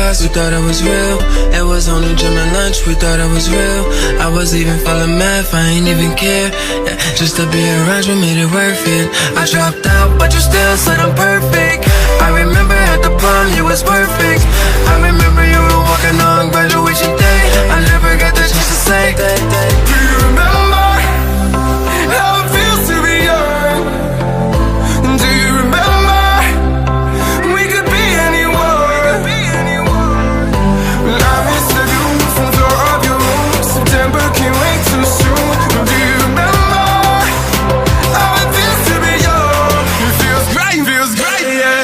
class, we thought it was real. It was only gym and lunch, we thought it was real. I was even feeling math, I ain't even care. Yeah, just to be around you made it worth it. I dropped out, but you still said I'm perfect. I remember at the prom, you was perfect. I remember you were walking on graduation day. I never got the chance to say that. Do you remember how it feels to be young? Do you remember we could be anyone? I miss the view from the door of your room. September can't wait too soon. Do you remember how it feels to be young? It feels great, yeah.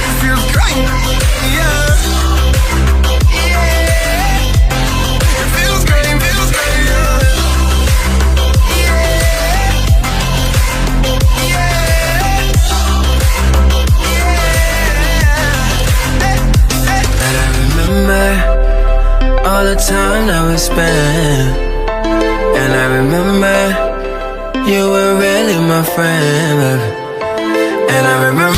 It feels great, yeah. It feels great, yeah. And I remember all the time that we spent. And I remember you were really my friend, baby. And I remember